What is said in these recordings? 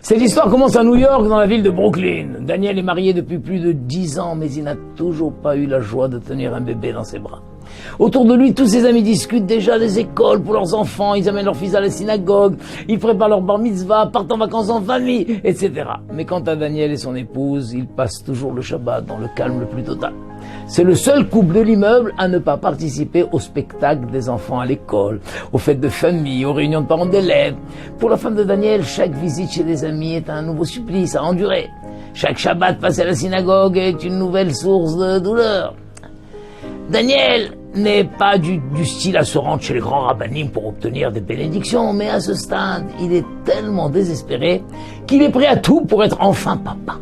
Cette histoire commence à New York, dans la ville de Brooklyn. Daniel est marié depuis plus de 10 ans, mais il n'a toujours pas eu la joie de tenir un bébé dans ses bras. Autour de lui, tous ses amis discutent déjà des écoles pour leurs enfants, ils amènent leurs fils à la synagogue, ils préparent leur bar mitzvah, partent en vacances en famille, etc. Mais quant à Daniel et son épouse, ils passent toujours le Shabbat dans le calme le plus total. C'est le seul couple de l'immeuble à ne pas participer au spectacle des enfants à l'école, aux fêtes de famille, aux réunions de parents d'élèves. Pour la femme de Daniel, chaque visite chez des amis est un nouveau supplice à endurer. Chaque Shabbat passé à la synagogue est une nouvelle source de douleur. Daniel n'est pas du style à se rendre chez les grands rabbinim pour obtenir des bénédictions, mais à ce stade, il est tellement désespéré qu'il est prêt à tout pour être enfin papa.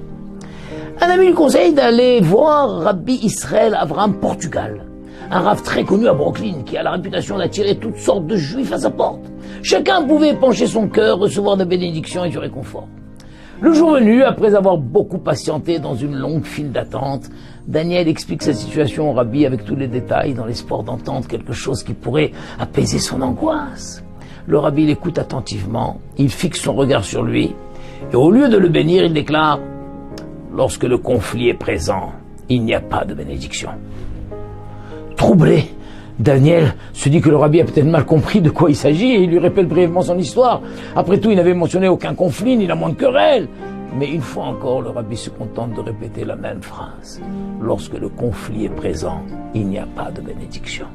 Un ami lui conseille d'aller voir Rabbi Israël Avraham Portugal, un rav très connu à Brooklyn qui a la réputation d'attirer toutes sortes de juifs à sa porte. Chacun pouvait pencher son cœur, recevoir des bénédictions et du réconfort. Le jour venu, après avoir beaucoup patienté dans une longue file d'attente, Daniel explique sa situation au rabbi avec tous les détails dans l'espoir d'entendre quelque chose qui pourrait apaiser son angoisse. Le rabbi l'écoute attentivement, il fixe son regard sur lui et au lieu de le bénir, il déclare « Lorsque le conflit est présent, il n'y a pas de bénédiction ». Troublé, Daniel se dit que le rabbi a peut-être mal compris de quoi il s'agit et il lui répète brièvement son histoire. Après tout, il n'avait mentionné aucun conflit ni la moindre querelle. Mais une fois encore, le rabbi se contente de répéter la même phrase. Lorsque le conflit est présent, il n'y a pas de bénédiction.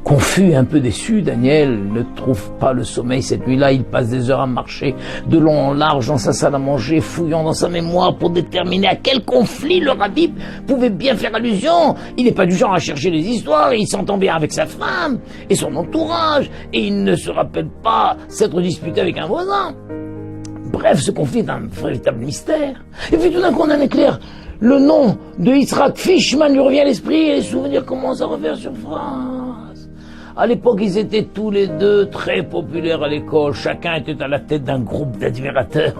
Confus et un peu déçu, Daniel ne trouve pas le sommeil cette nuit-là. Il passe des heures à marcher de long en large dans sa salle à manger, fouillant dans sa mémoire pour déterminer à quel conflit le rabbi pouvait bien faire allusion. Il n'est pas du genre à chercher les histoires, il s'entend bien avec sa femme et son entourage, et il ne se rappelle pas s'être disputé avec un voisin. Bref, ce conflit est un véritable mystère. Et puis tout d'un coup, on a un éclair. Le nom de Yitzhak Fishman lui revient à l'esprit et les souvenirs commencent à refaire surface. À l'époque, ils étaient tous les deux très populaires à l'école. Chacun était à la tête d'un groupe d'admirateurs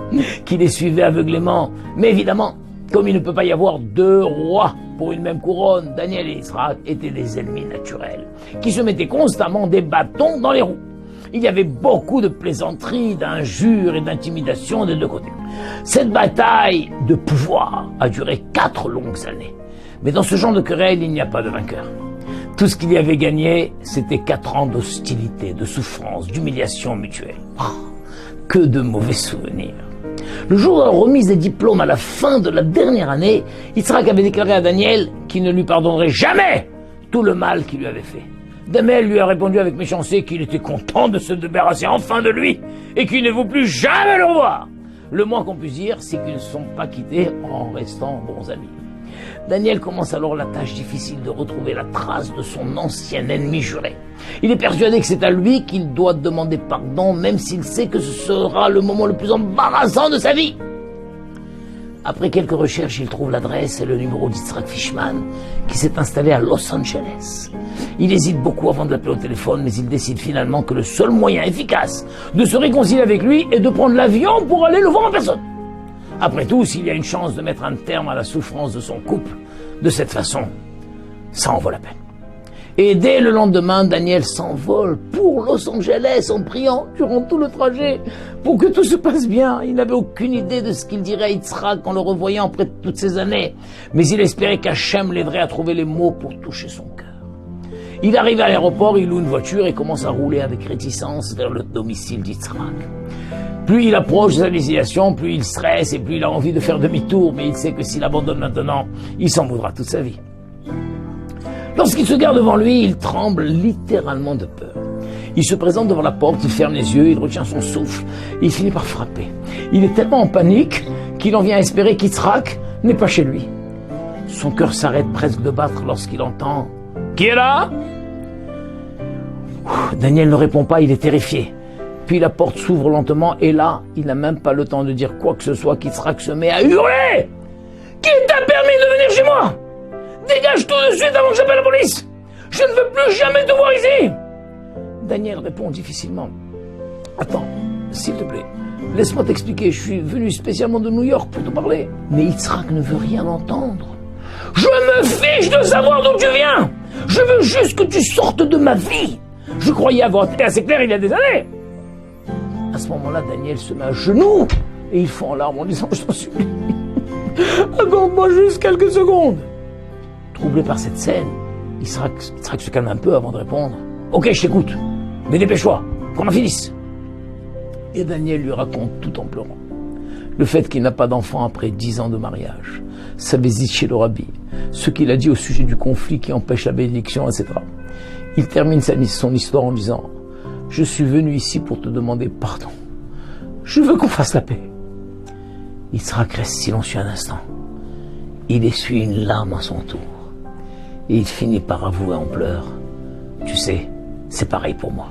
qui les suivaient aveuglément. Mais évidemment, comme il ne peut pas y avoir deux rois pour une même couronne, Daniel et Yitzhak étaient des ennemis naturels qui se mettaient constamment des bâtons dans les roues. Il y avait beaucoup de plaisanteries, d'injures et d'intimidations des deux côtés. Cette bataille de pouvoir a duré 4 longues années. Mais dans ce genre de querelle, il n'y a pas de vainqueur. Tout ce qu'il y avait gagné, c'était 4 ans d'hostilité, de souffrance, d'humiliation mutuelle. Que de mauvais souvenirs. Le jour de la remise des diplômes à la fin de la dernière année, Yitzhak avait déclaré à Daniel qu'il ne lui pardonnerait jamais tout le mal qu'il lui avait fait. Daniel lui a répondu avec méchanceté qu'il était content de se débarrasser enfin de lui et qu'il ne veut plus jamais le revoir. Le moins qu'on puisse dire, c'est qu'ils ne se sont pas quittés en restant bons amis. Daniel commence alors la tâche difficile de retrouver la trace de son ancien ennemi juré. Il est persuadé que c'est à lui qu'il doit demander pardon, même s'il sait que ce sera le moment le plus embarrassant de sa vie. Après quelques recherches, il trouve l'adresse et le numéro d'Yitzhak Fishman, qui s'est installé à Los Angeles. Il hésite beaucoup avant de l'appeler au téléphone, mais il décide finalement que le seul moyen efficace de se réconcilier avec lui est de prendre l'avion pour aller le voir en personne. Après tout, s'il y a une chance de mettre un terme à la souffrance de son couple, de cette façon, ça en vaut la peine. Et dès le lendemain, Daniel s'envole pour Los Angeles en priant durant tout le trajet pour que tout se passe bien. Il n'avait aucune idée de ce qu'il dirait à Yitzhak en le revoyant après toutes ces années, mais il espérait qu'Hachem l'aiderait à trouver les mots pour toucher son cœur. Il arrive à l'aéroport, il loue une voiture et commence à rouler avec réticence vers le domicile d'Yitzhak. Plus il approche de sa destination, plus il stresse et plus il a envie de faire demi-tour, mais il sait que s'il abandonne maintenant, il s'en voudra toute sa vie. Lorsqu'il se garde devant lui, il tremble littéralement de peur. Il se présente devant la porte, il ferme les yeux, il retient son souffle, et il finit par frapper. Il est tellement en panique qu'il en vient à espérer qu'Yitzhak n'est pas chez lui. Son cœur s'arrête presque de battre lorsqu'il entend « Qui est là ?» Daniel ne répond pas, il est terrifié. Puis la porte s'ouvre lentement et là, il n'a même pas le temps de dire quoi que ce soit qu'Yitzhak se met à hurler. « Qui t'a permis de venir chez moi ? Dégage tout de suite avant que j'appelle la police. Je ne veux plus jamais te voir ici. » Daniel répond difficilement. « Attends, s'il te plaît, laisse-moi t'expliquer. Je suis venu spécialement de New York pour te parler. » Mais Yitzhak ne veut rien entendre. « Je me fiche de savoir d'où tu viens. Je veux juste que tu sortes de ma vie. Je croyais avoir été assez clair il y a des années. » À ce moment-là, Daniel se met à genoux et ils font en larmes en disant « Je t'en supplie, accorde-moi juste quelques secondes ». Troublé par cette scène, Yitzhak se calme un peu avant de répondre « Ok, je t'écoute, mais dépêche-toi, qu'on en finisse ». Et Daniel lui raconte tout en pleurant. Le fait qu'il n'a pas d'enfant après 10 ans de mariage, sa visite chez le rabbi, ce qu'il a dit au sujet du conflit qui empêche la bénédiction, etc. Il termine son histoire en disant « Je suis venu ici pour te demander pardon. Je veux qu'on fasse la paix. » Yitzhak reste silencieux un instant. Il essuie une larme à son tour. Et il finit par avouer en pleurs « Tu sais, c'est pareil pour moi.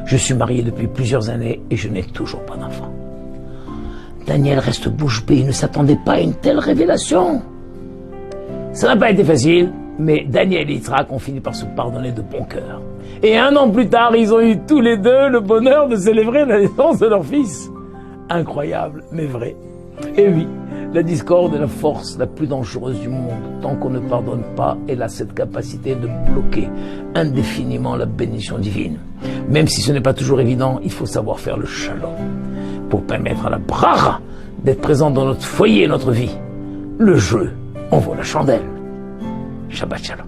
Je suis marié depuis plusieurs années et je n'ai toujours pas d'enfant. » Daniel reste bouche bée, il ne s'attendait pas à une telle révélation. Ça n'a pas été facile, mais Daniel et Yitzhak ont fini par se pardonner de bon cœur. Et 1 an plus tard, ils ont eu tous les deux le bonheur de célébrer la naissance de leur fils. Incroyable, mais vrai. Et oui, la discorde est la force la plus dangereuse du monde. Tant qu'on ne pardonne pas, elle a cette capacité de bloquer indéfiniment la bénédiction divine. Même si ce n'est pas toujours évident, il faut savoir faire le shalom pour permettre à la bracha d'être présente dans notre foyer et notre vie. Le jeu en vaut la chandelle. Shabbat shalom.